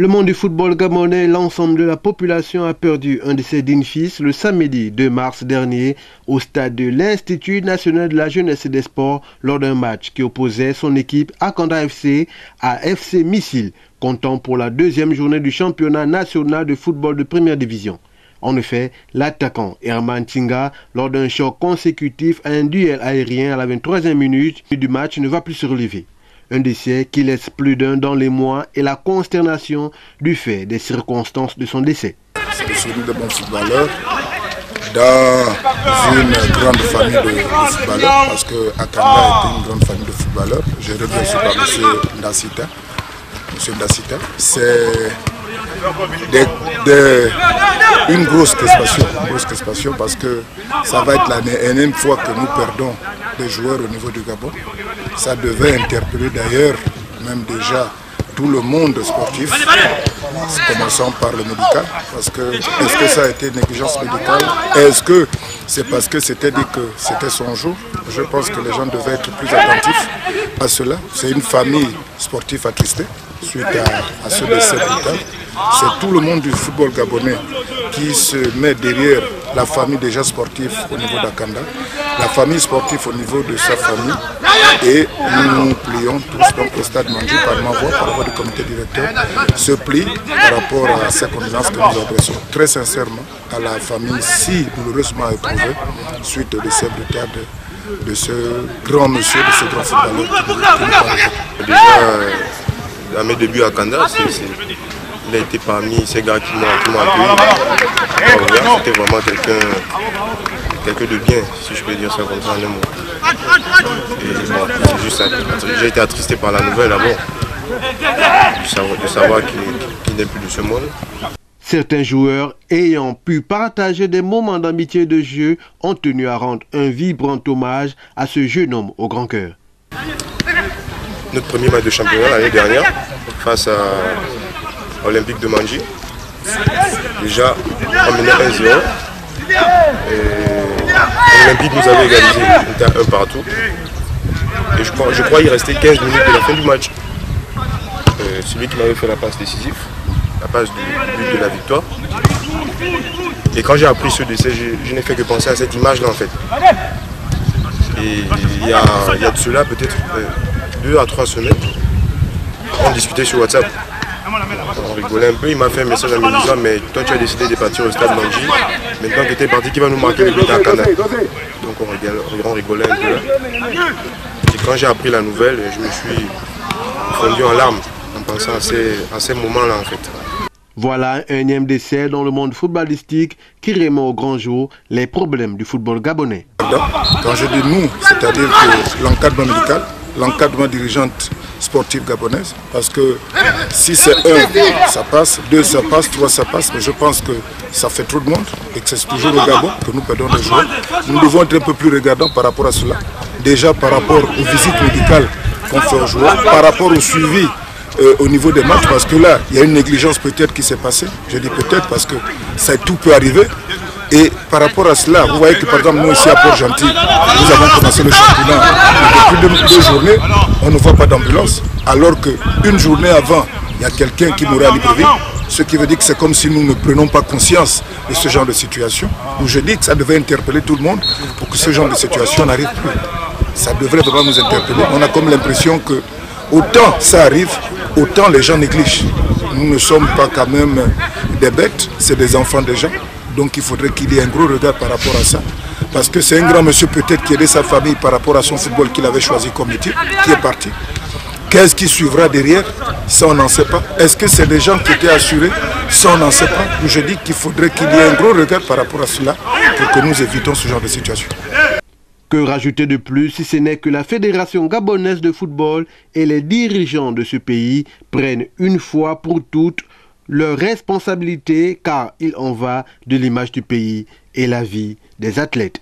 Le monde du football gabonais et l'ensemble de la population a perdu un de ses dignes fils le samedi 2 mars dernier au stade de l'Institut national de la jeunesse et des sports lors d'un match qui opposait son équipe Akanda FC à FC Missile, comptant pour la deuxième journée du championnat national de football de première division. En effet, l'attaquant Herman Tinga, lors d'un choc consécutif à un duel aérien à la 23e minute du match, ne va plus se relever. Un décès qui laisse plus d'un dans les mois et la consternation du fait des circonstances de son décès. C'est celui de bons footballeurs dans une grande famille de footballeurs, parce que Akanda était une grande famille de footballeurs. Je reviens sur M. Ndacita. M. Ndacita, c'est une grosse crispation parce que ça va être la énième fois que nous perdons des joueurs au niveau du Gabon. Ça devait interpeller d'ailleurs même déjà tout le monde sportif, commençant par le médical, parce que est-ce que ça a été négligence médicale? Est-ce que c'est parce que c'était dit que c'était son jour? Je pense que les gens devaient être plus attentifs à cela. C'est une famille sportive attristée suite à ce décès brutal. C'est tout le monde du football gabonais qui se met derrière la famille déjà sportive au niveau d'Akanda, la famille sportive au niveau de sa famille, et nous plions tous donc au stade Mandji par ma voix, par la voix du comité directeur, se plie par rapport à ces condoléances que nous adressons très sincèrement à la famille si douloureusement éprouvée suite au décès brutal de ce grand monsieur, de ce grand footballeur. Déjà, à mes débuts à Akanda, il a été parmi ces gars qui m'ont accueilli. C'était vraiment quelqu'un de bien, si je peux dire ça comme ça en un mot. Et bon, c'est juste ça. J'ai été attristé par la nouvelle d'abord, de savoir qu'il n'est plus de ce monde. Certains joueurs ayant pu partager des moments d'amitié et de jeu ont tenu à rendre un vibrant hommage à ce jeune homme au grand cœur. Notre premier match de championnat l'année dernière, face à Olympique de Mandji. Déjà, on menait 1-0. Olympique nous avait égalisé, on était à 1 partout. Et je crois qu'il restait 15 minutes de la fin du match. Celui qui m'avait fait la passe décisive, la passe du but de la victoire. Et quand j'ai appris ce décès, je n'ai fait que penser à cette image-là en fait. Et il y a de cela peut-être 2 à 3 semaines, on discutait sur WhatsApp. On rigolait un peu, il m'a fait un message en me disant mais toi tu as décidé de partir au stade Mandji, maintenant que tu es parti, qui va nous marquer le but à Akanda? Donc on rigolait un peu là. Et quand j'ai appris la nouvelle, je me suis fondu en larmes en pensant à ces moments-là en fait. Voilà un énième décès dans le monde footballistique qui remet au grand jour les problèmes du football gabonais. Quand je dis nous, c'est-à-dire que l'encadrement médical, l'encadrement dirigeante sportive gabonaise, parce que si c'est 1, ça passe, 2, ça passe, 3, ça passe, mais je pense que ça fait trop de monde et que c'est toujours au Gabon que nous perdons des joueurs. Nous devons être un peu plus regardants par rapport à cela. Déjà par rapport aux visites médicales qu'on fait aux joueurs, par rapport au suivi au niveau des matchs, parce que là, il y a une négligence peut-être qui s'est passée. Je dis peut-être parce que tout peut arriver. Et par rapport à cela, vous voyez que par exemple nous ici à Port-Gentil, nous avons commencé le championnat. Depuis 2 journées, on ne voit pas d'ambulance. Alors qu'une journée avant, il y a quelqu'un qui mourait à Libreville. Ce qui veut dire que c'est comme si nous ne prenons pas conscience de ce genre de situation. Donc je dis que ça devait interpeller tout le monde pour que ce genre de situation n'arrive plus. Ça devrait vraiment nous interpeller. On a comme l'impression que autant ça arrive, autant les gens négligent. Nous ne sommes pas quand même des bêtes, c'est des enfants déjà. Donc il faudrait qu'il y ait un gros regard par rapport à ça. Parce que c'est un grand monsieur peut-être qui aidait sa famille par rapport à son football qu'il avait choisi comme métier, qui est parti. Qu'est-ce qui suivra derrière? Ça on n'en sait pas. Est-ce que c'est des gens qui étaient assurés? Ça on n'en sait pas. Je dis qu'il faudrait qu'il y ait un gros regard par rapport à cela pour que nous évitons ce genre de situation. Que rajouter de plus si ce n'est que la Fédération gabonaise de football et les dirigeants de ce pays prennent une fois pour toutes leurs responsabilités car il en va de l'image du pays et la vie des athlètes.